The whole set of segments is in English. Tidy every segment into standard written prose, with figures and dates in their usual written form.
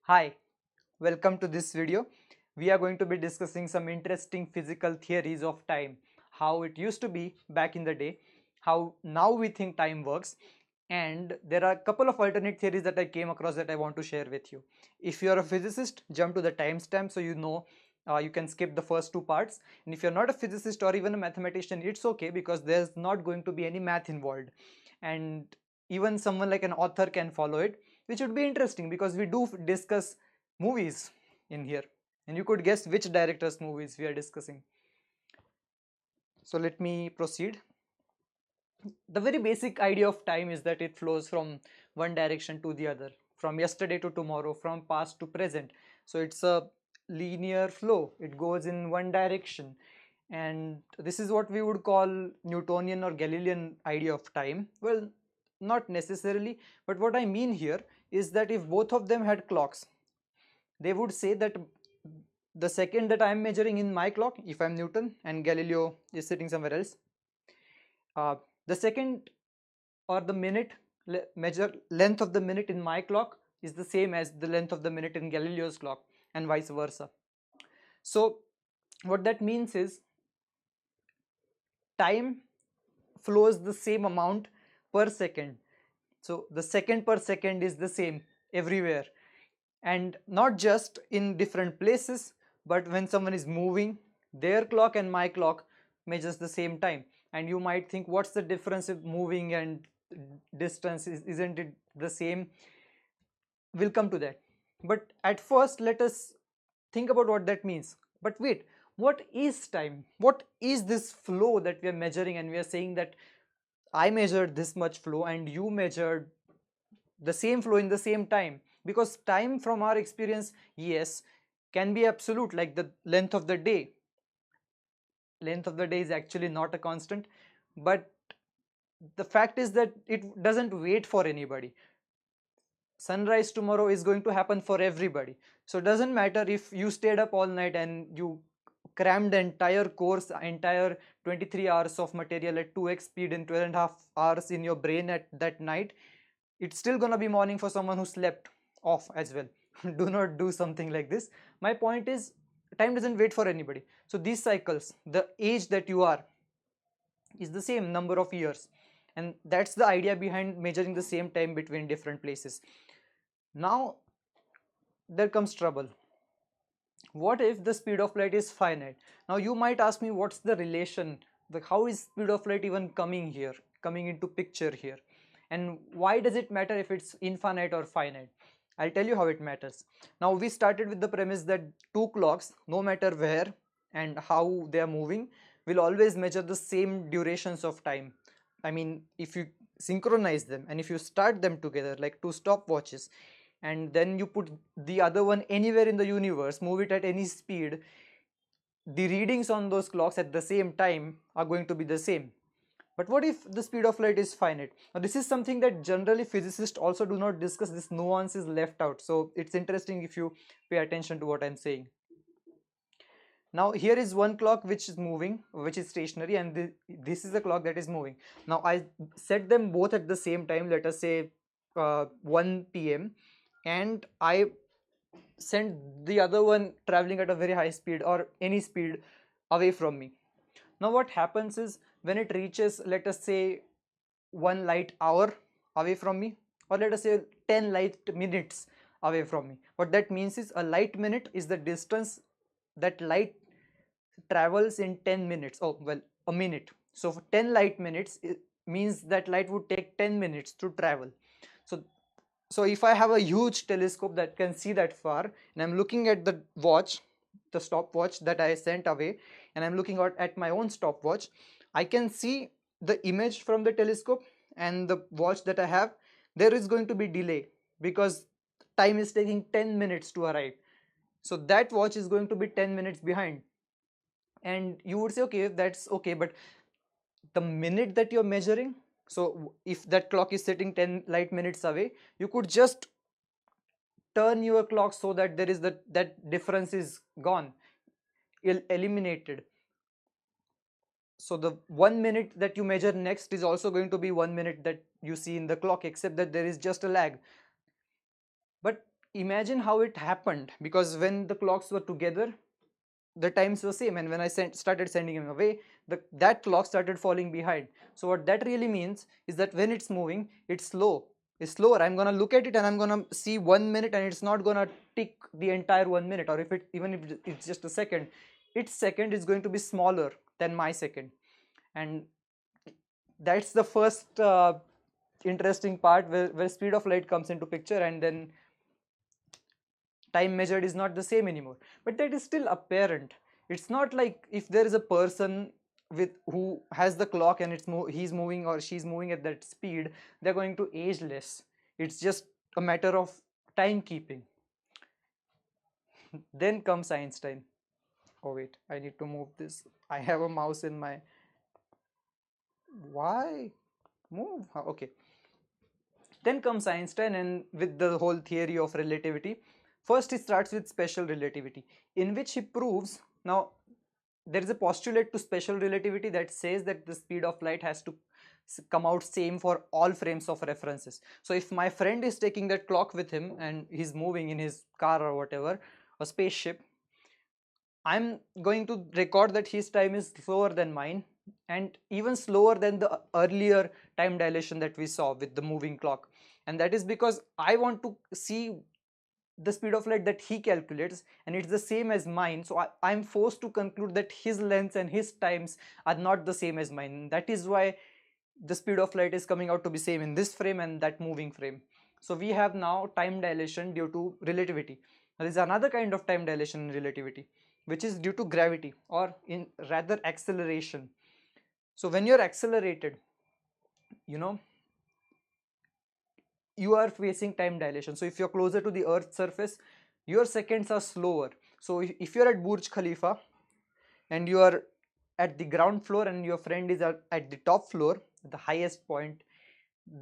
Hi, welcome to this video. We are going to be discussing some interesting physical theories of time, how it used to be back in the day, how now we think time works, and there are a couple of alternate theories that I came across that I want to share with you. If you are a physicist, jump to the timestamp so you know you can skip the first two parts. And if you're not a physicist or even a mathematician, it's okay because there's not going to be any math involved. And even someone like an author can follow it, which would be interesting because we do discuss movies in here, and you could guess which director's movies we are discussing. So let me proceed. The very basic idea of time is that it flows from one direction to the other, from yesterday to tomorrow, from past to present. So it's a linear flow, it goes in one direction, and this is what we would call Newtonian or Galilean idea of time. Well, not necessarily, but what I mean here is that if both of them had clocks, they would say that the second that I am measuring in my clock, if I'm Newton and Galileo is sitting somewhere else, uh, the second or the minute measure length of the minute in my clock is the same as the length of the minute in Galileo's clock, and vice versa. So what that means is time flows the same amount per second. So the second per second is the same everywhere, and not just in different places, but when someone is moving, their clock and my clock measures the same time. And you might think, what's the difference of moving and distance? Isn't it the same? We'll come to that, but at first let us think about what that means. But wait, what is time? What is this flow that we are measuring, and we are saying that I measured this much flow and you measured the same flow in the same time? Because time from our experience, yes, can be absolute, like the length of the day. Length of the day is actually not a constant, but the fact is that it doesn't wait for anybody. Sunrise tomorrow is going to happen for everybody, so it doesn't matter if you stayed up all night and you crammed the entire course, entire 23 hours of material at 2x speed in 12 and a half hours in your brain at that night. It's still gonna be morning for someone who slept off as well. Do not do something like this. My point is, time doesn't wait for anybody. So these cycles, the age that you are is the same number of years, and that's the idea behind measuring the same time between different places. Now there comes trouble. What if the speed of light is finite? Now you might ask me, what's the relation, like how is speed of light even coming into picture here, and why does it matter if it's infinite or finite? I'll tell you how it matters. Now we started with the premise that two clocks, no matter where and how they are moving, will always measure the same durations of time. I mean, if you synchronize them and if you start them together like two stopwatches, and then you put the other one anywhere in the universe, move it at any speed, the readings on those clocks at the same time are going to be the same. But what if the speed of light is finite? Now this is something that generally physicists also do not discuss. This nuance is left out, so it's interesting if you pay attention to what I'm saying. Now here is one clock which is moving, which is stationary, and this is the clock that is moving. Now I set them both at the same time, let us say 1 p.m., and I send the other one traveling at a very high speed or any speed away from me. Now what happens is, when it reaches, let us say, 1 light hour away from me, or let us say 10 light minutes away from me, what that means is a light minute is the distance that light travels in 10 minutes. Oh well, a minute. So for 10 light minutes, it means that light would take 10 minutes to travel. So so if I have a huge telescope that can see that far, and I'm looking at the watch, the stopwatch that I sent away, and I'm looking at my own stopwatch, I can see the image from the telescope and the watch that I have. There is going to be delay because time is taking 10 minutes to arrive. So that watch is going to be 10 minutes behind. And you would say, okay, that's okay, but the minute that you're measuring, so if that clock is sitting 10 light minutes away, you could just turn your clock so that there is that difference is gone, eliminated. So the 1 minute that you measure next is also going to be 1 minute that you see in the clock, except that there is just a lag. But imagine how it happened, because when the clocks were together, the times were same, and when I started sending him away, that clock started falling behind. So what that really means is that when it's moving, it's slower. I'm gonna look at it and I'm gonna see 1 minute, and it's not gonna tick the entire 1 minute, or if it even if it's just a second, its second is going to be smaller than my second. And that's the first interesting part, where speed of light comes into picture, and then time measured is not the same anymore. But that is still apparent. It's not like if there is a person with who has the clock and he's moving or she's moving at that speed, they're going to age less. It's just a matter of timekeeping. Then comes Einstein. Oh wait, I need to move this. I have a mouse in my. Why move? Okay. Then comes Einstein, and with the whole theory of relativity. First, he starts with special relativity, in which he proves. Now, there is a postulate to special relativity that says that the speed of light has to come out same for all frames of references. So if my friend is taking that clock with him and he's moving in his car or whatever, a spaceship, I'm going to record that his time is slower than mine, and even slower than the earlier time dilation that we saw with the moving clock. And that is because I want to see the speed of light that he calculates, and it's the same as mine. So I'm forced to conclude that his lengths and his times are not the same as mine. That is why the speed of light is coming out to be same in this frame and that moving frame. So we have now time dilation due to relativity. Now there is another kind of time dilation in relativity, which is due to gravity, or in rather acceleration. So when you're accelerated, you know, you are facing time dilation. So if you're closer to the earth's surface, your seconds are slower. So if you're at Burj Khalifa and you are at the ground floor and your friend is at the top floor, the highest point,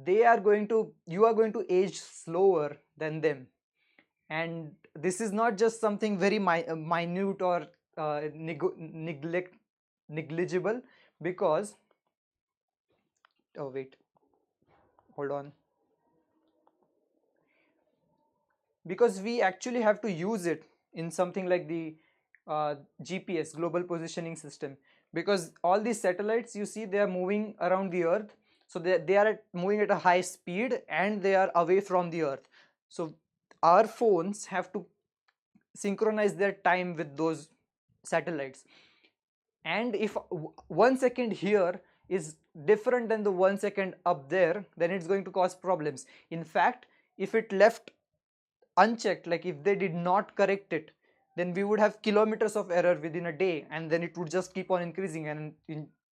you are going to age slower than them. And this is not just something very minute or negligible, because oh wait, hold on, because we actually have to use it in something like the GPS, global positioning system, because all these satellites, you see, they are moving around the earth. So they are moving at a high speed and they are away from the earth. So our phones have to synchronize their time with those satellites. And if 1 second here is different than the 1 second up there, then it's going to cause problems. In fact, if it left unchecked, like if they did not correct it, then we would have kilometers of error within a day, and then it would just keep on increasing, and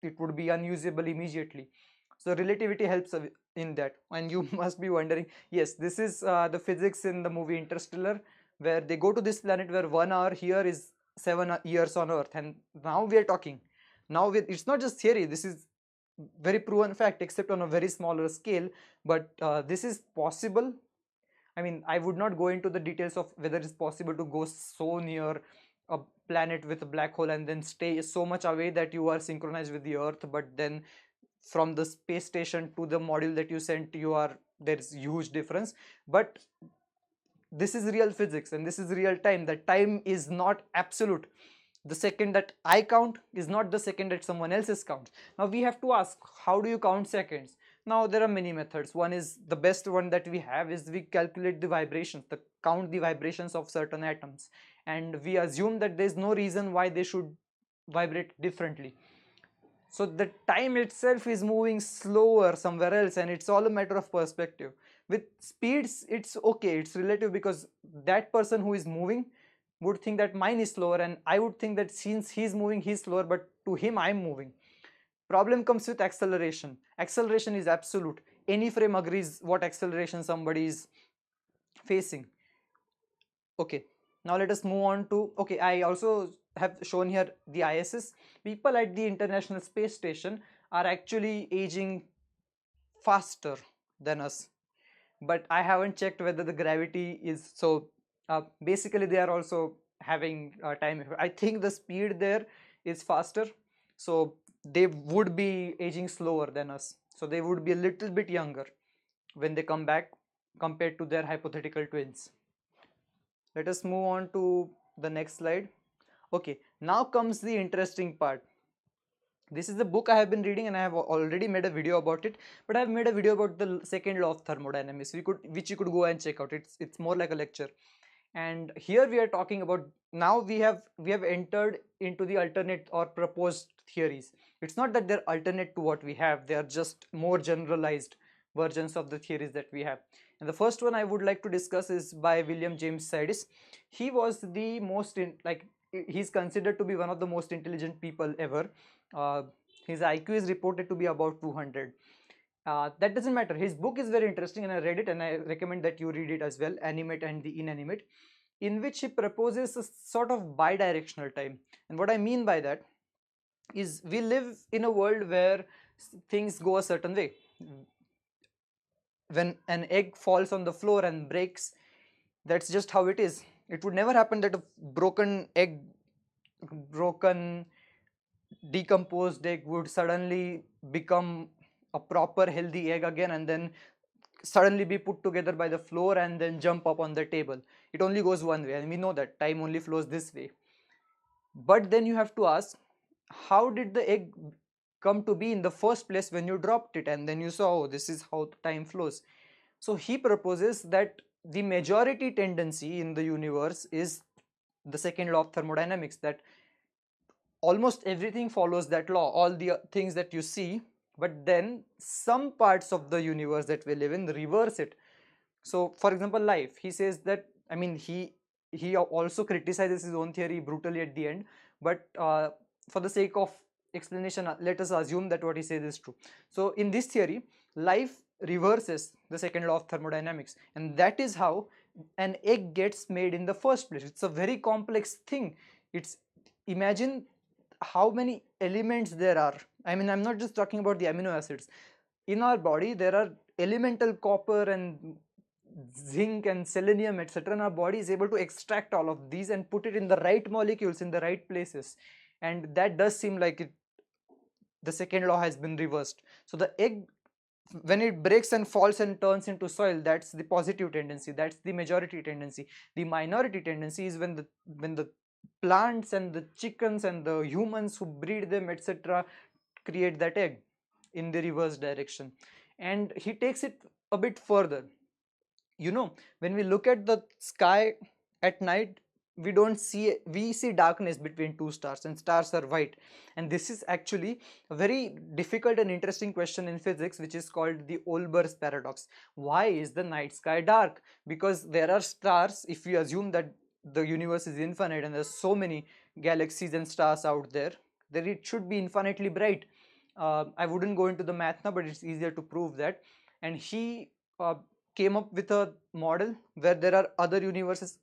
it would be unusable immediately. So relativity helps in that. And you must be wondering, yes, this is the physics in the movie Interstellar, where they go to this planet where 1 hour here is 7 years on earth. And now we are talking, it's not just theory, this is very proven fact, except on a very smaller scale. But this is possible. I mean, I would not go into the details of whether it's possible to go so near a planet with a black hole and then stay so much away that you are synchronized with the earth, but then from the space station to the module that you sent, there's huge difference. But this is real physics and this is real time. That time is not absolute. The second that I count is not the second that someone else's counts. Now we have to ask, how do you count seconds? Now there are many methods. One is, the best one that we have is, we calculate the vibrations, count the vibrations of certain atoms, and we assume that there is no reason why they should vibrate differently. So the time itself is moving slower somewhere else, and it's all a matter of perspective. With speeds, it's okay, it's relative, because that person who is moving would think that mine is slower, and I would think that since he's moving, he's slower, but to him I'm moving. Problem comes with acceleration. Acceleration is absolute. Any frame agrees what acceleration somebody is facing. Okay, now let us move on to, okay, I also have shown here the ISS. People at the International Space Station are actually aging faster than us, but I haven't checked whether the gravity is so. Basically, they are also having time. I think the speed there is faster, so they would be aging slower than us. So they would be a little bit younger when they come back compared to their hypothetical twins. Let us move on to the next slide. Okay, now comes the interesting part. This is the book I have been reading, and I have already made a video about it, but I have made a video about the second law of thermodynamics, which you could go and check out. It's more like a lecture. And here we are talking about, now we have entered into the alternate or proposed theories. It's not that they're alternate to what we have, they are just more generalized versions of the theories that we have. And the first one I would like to discuss is by William James Sidis. He was the most he's considered to be one of the most intelligent people ever. uh, his IQ is reported to be about 200. That doesn't matter. His book is very interesting, and I read it, and I recommend that you read it as well, Animate and the Inanimate, in which he proposes a sort of bidirectional time. And what I mean by that is, we live in a world where things go a certain way. When an egg falls on the floor and breaks, that's just how it is. It would never happen that a broken egg, broken decomposed egg would suddenly become a proper healthy egg again, and then suddenly be put together by the floor and then jump up on the table. It only goes one way, and we know that time only flows this way. But then you have to ask, how did the egg come to be in the first place when you dropped it and then you saw, oh, this is how time flows? So he proposes that the majority tendency in the universe is the second law of thermodynamics, that almost everything follows that law, all the things that you see, but then some parts of the universe that we live in reverse it. So for example, life, he says that, I mean, he also criticizes his own theory brutally at the end, but for the sake of explanation, let us assume that what he says is true. So in this theory, life reverses the second law of thermodynamics, and that is how an egg gets made in the first place. It's a very complex thing. It's, imagine how many elements there are. I mean, I'm not just talking about the amino acids. In our body there are elemental copper and zinc and selenium, etc., and our body is able to extract all of these and put it in the right molecules in the right places. And that does seem like the second law has been reversed. So the egg, when it breaks and falls and turns into soil, that's the positive tendency, that's the majority tendency. The minority tendency is when the plants and the chickens and the humans who breed them, etc., create that egg in the reverse direction. And he takes it a bit further. When we look at the sky at night, we see darkness between two stars, and stars are white. And this is actually a very difficult and interesting question in physics, which is called the Olber's paradox. Why is the night sky dark? Because there are stars. If we assume that the universe is infinite and there's so many galaxies and stars out there, then it should be infinitely bright. I wouldn't go into the math now, but it's easier to prove that. And he uh, came up with a model where there are other universes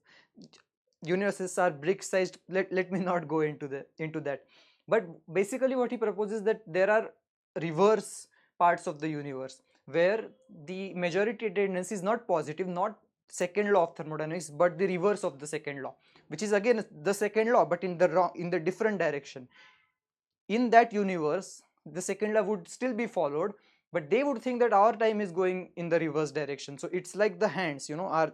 are brick sized. Let me not go into that. But basically what he proposes, that there are reverse parts of the universe where the majority tendency is not positive, not second law of thermodynamics, but the reverse of the second law, which is again the second law, but in the different direction. In that universe, the second law would still be followed, but they would think that our time is going in the reverse direction. So it's like the hands, are,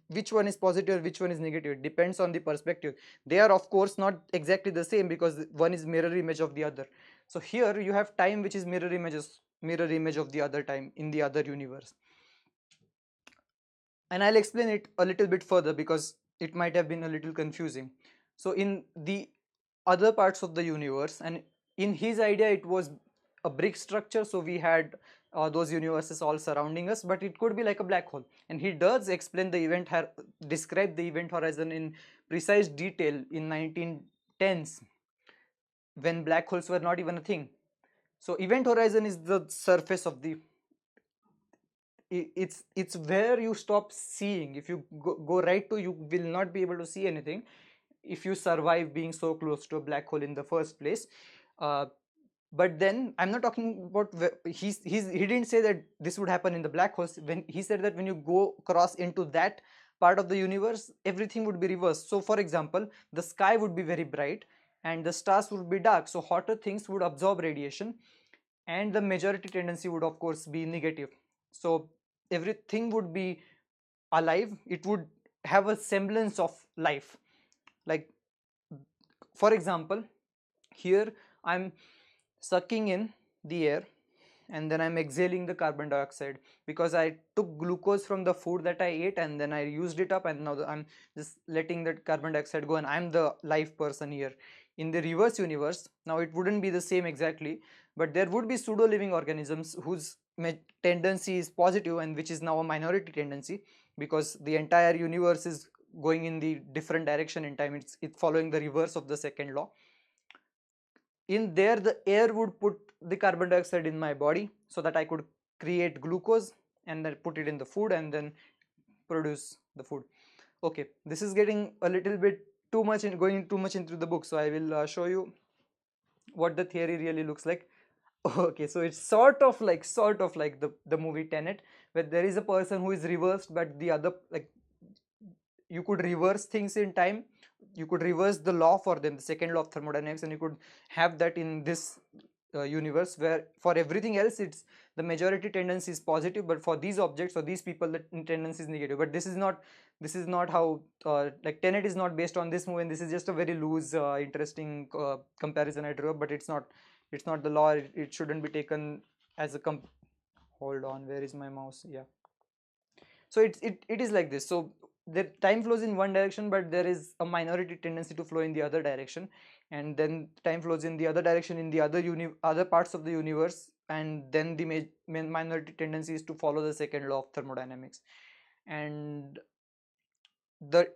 which one is positive, which one is negative, it depends on the perspective. They are of course not exactly the same, because one is mirror image of the other. So here you have time which is mirror image of the other time in the other universe. And I'll explain it a little bit further because it might have been a little confusing. So in the other parts of the universe, and in his idea it was a brick structure, so we had those universes all surrounding us, but it could be like a black hole. And he does explain describe the event horizon in precise detail in 1910s, when black holes were not even a thing. So event horizon is the surface of the, it's where you stop seeing. If you go right to, you will not be able to see anything if you survive being so close to a black hole in the first place. uh, but then I'm not talking about he didn't say that this would happen in the black holes. When he said that when you go cross into that part of the universe, everything would be reversed. So for example, the sky would be very bright and the stars would be dark, so hotter things would absorb radiation, and the majority tendency would of course be negative. So everything would be alive. It would have a semblance of life. Like, for example, here I'm sucking in the air, and then I'm exhaling the carbon dioxide because I took glucose from the food that I ate and then I used it up, and now I'm just letting that carbon dioxide go, and I'm the live person here. In the reverse universe, now it wouldn't be the same exactly, but there would be pseudo living organisms whose tendency is positive, and which is now a minority tendency because the entire universe is going in the different direction in time. It's following the reverse of the second law. In there, the air would put the carbon dioxide in my body so that I could create glucose and then put it in the food and then produce the food. Okay, this is getting a little bit too much and going too much into the book, so I will show you what the theory really looks like. Okay, so it's sort of like the movie Tenet, where there is a person who is reversed, but the other, like, you could reverse things in time. You could reverse the law for them, the second law of thermodynamics, and you could have that in this universe, where for everything else it's the majority tendency is positive, but for these objects or these people the tendency is negative. But this is not how, like, Tenet is not based on this movie, and this is just a very loose interesting comparison I drew up, but it's not the law. It shouldn't be taken as a hold on, where is my mouse? Yeah, so it is like this. So the time flows in one direction, but there is a minority tendency to flow in the other direction, and then time flows in the other direction in the other parts of the universe, and then the minority tendency is to follow the second law of thermodynamics. And there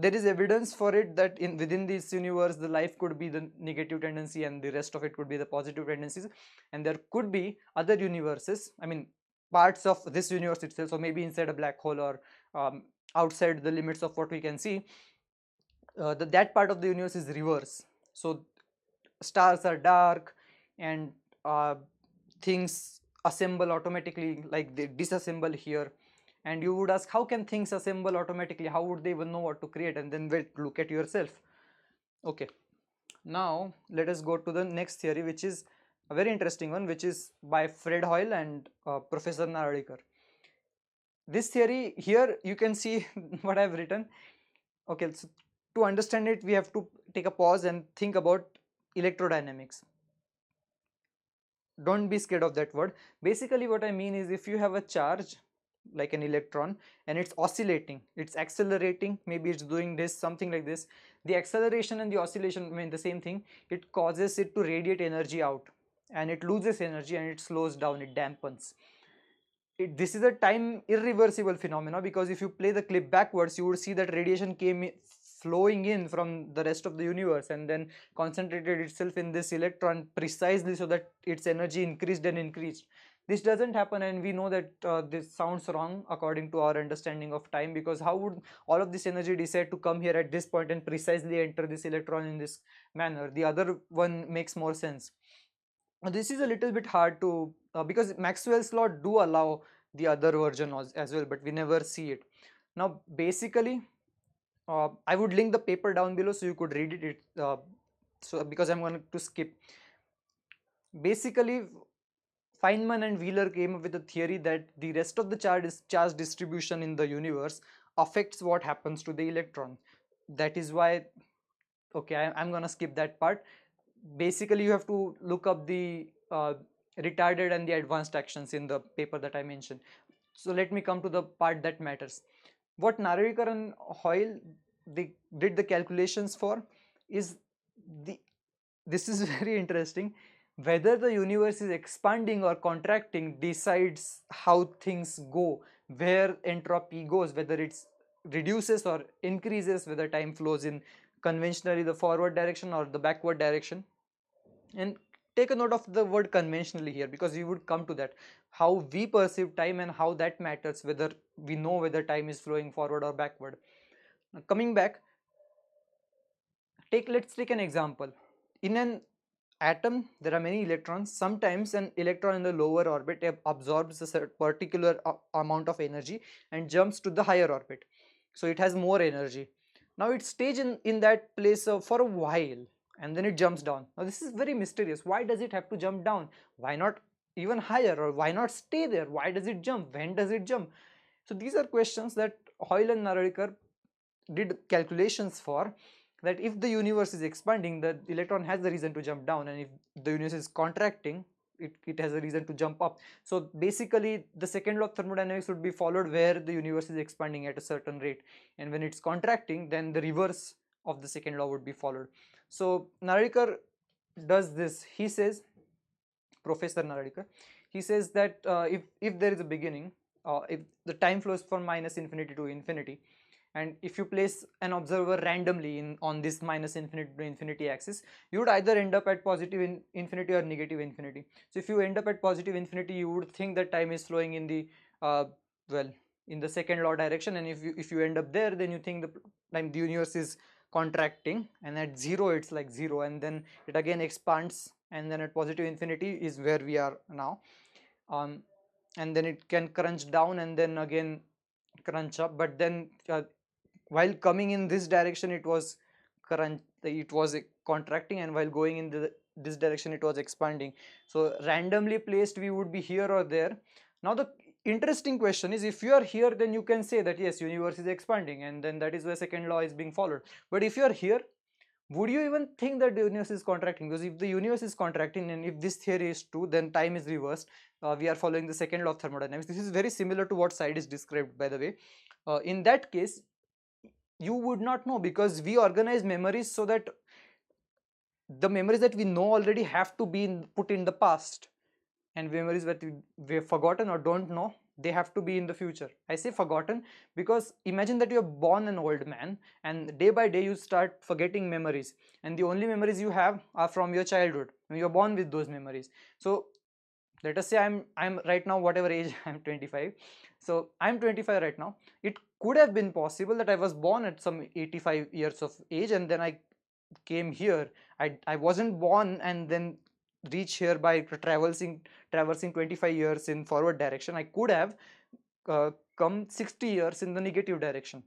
is evidence for it that in within this universe the life could be the negative tendency and the rest of it could be the positive tendencies, and there could be other universes, I mean parts of this universe itself, so maybe inside a black hole or outside the limits of what we can see, that part of the universe is reverse. So stars are dark, and uh, things assemble automatically, like they disassemble here. And you would ask, how can things assemble automatically? How would they even know what to create? And then wait, look at yourself. Okay, now let us go to the next theory, which is a very interesting one, which is by Fred Hoyle and Professor Narlikar. This theory here, you can see what I've written. Okay, so to understand it, we have to take a pause and think about electrodynamics. Don't be scared of that word. Basically what I mean is, if you have a charge like an electron and it's oscillating, it's accelerating, maybe it's doing this, something like this, the acceleration and the oscillation mean the same thing. It causes it to radiate energy out, and it loses energy and it slows down, it dampens. This is a time irreversible phenomena, because if you play the clip backwards, you would see that radiation flowing in from the rest of the universe and then concentrated itself in this electron precisely so that its energy increased and increased. This doesn't happen, and we know that this sounds wrong according to our understanding of time, because how would all of this energy decide to come here at this point and precisely enter this electron in this manner? The other one makes more sense. This is a little bit hard to because Maxwell's law do allow the other version as well, but we never see it. Now basically, I would link the paper down below so you could read it. So because I'm going to skip. Basically, Feynman and Wheeler came up with a theory that the rest of the charge distribution in the universe affects what happens to the electron. That is why, okay, I'm going to skip that part. Basically, you have to look up the retarded and the advanced actions in the paper that I mentioned. So let me come to the part that matters. What Narlikar and Hoyle they did the calculations for is the this is very interesting. Whether the universe is expanding or contracting decides how things go, where entropy goes, whether it's reduces or increases, whether time flows in conventionally the forward direction or the backward direction. And take a note of the word conventionally here, because we would come to that, how we perceive time and how that matters, whether we know whether time is flowing forward or backward. Now, coming back, let's take an example. In an atom there are many electrons. Sometimes an electron in the lower orbit absorbs a particular amount of energy and jumps to the higher orbit, so it has more energy. Now it stays in that place for a while, and then it jumps down. Now this is very mysterious. Why does it have to jump down? Why not even higher? Or why not stay there? Why does it jump? When does it jump? So these are questions that Hoyle and Narlikar did calculations for, that if the universe is expanding, the electron has the reason to jump down, and if the universe is contracting, it has a reason to jump up. So basically the second law of thermodynamics would be followed where the universe is expanding at a certain rate, and when it's contracting, then the reverse of the second law would be followed. So Narlikar does this. He says, Professor Naradikar, he says that if there is a beginning, if the time flows from minus infinity to infinity, and if you place an observer randomly in on this minus infinity to infinity axis, you would either end up at positive infinity or negative infinity. So if you end up at positive infinity, you would think that time is flowing in the well, in the second law direction, and if you end up there, then you think the universe is contracting, and at zero it's like zero, and then it again expands, and then at positive infinity is where we are now. um, and then it can crunch down and then again crunch up, but then while coming in this direction it was contracting, and while going in this direction it was expanding. So randomly placed, we would be here or there. Now the interesting question is, if you are here, then you can say that yes, universe is expanding, and then that is where second law is being followed. But if you are here, would you even think that the universe is contracting? Because if the universe is contracting, and if this theory is true, then time is reversed. We are following the second law of thermodynamics. This is very similar to what Sidis described, by the way. In that case, you would not know, because we organize memories so that the memories that we know already have to be put in the past, and memories that we've forgotten or don't know, they have to be in the future. I say forgotten because imagine that you're born an old man, and day by day you start forgetting memories, and the only memories you have are from your childhood. You're born with those memories. So let us say I'm right now, whatever age, I'm 25. So I'm 25 right now. It could have been possible that I was born at some 85 years of age, and then I came here. I wasn't born and then reach here by traversing 25 years in forward direction. I could have come 60 years in the negative direction.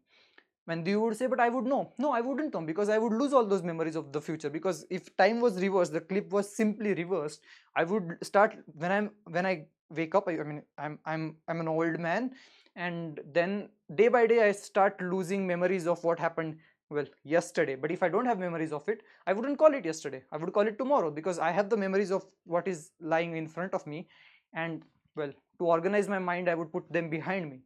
And you would say, but I would know. No, I wouldn't know, because I would lose all those memories of the future. Because if time was reversed, the clip was simply reversed, I would start when I wake up. I mean, I'm an old man, and then day by day I start losing memories of what happened, well, yesterday. But if I don't have memories of it, I wouldn't call it yesterday. I would call it tomorrow, because I have the memories of what is lying in front of me, and well, to organize my mind, I would put them behind me.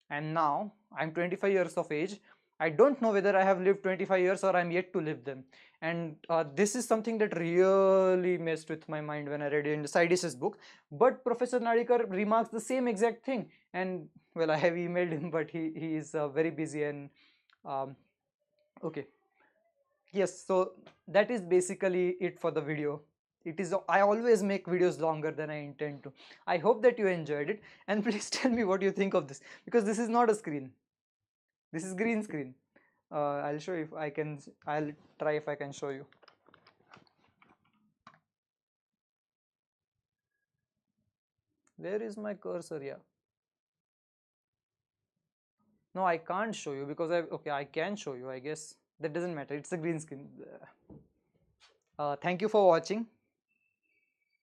And now I'm 25 years of age. I don't know whether I have lived 25 years or I'm yet to live them. And this is something that really messed with my mind when I read it in Sidis's book. But Professor Nadikar remarks the same exact thing. And well, I have emailed him, but he is very busy. And um, okay, yes, so that is basically it for the video. It is, I always make videos longer than I intend to. I hope that you enjoyed it, and please tell me what you think of this, because this is not a screen. This is green screen. I'll show you if I can. I'll try if I can show you. Where is my cursor? Yeah. No, I can't show you because okay, I can show you. I guess that doesn't matter. It's a green screen. Thank you for watching.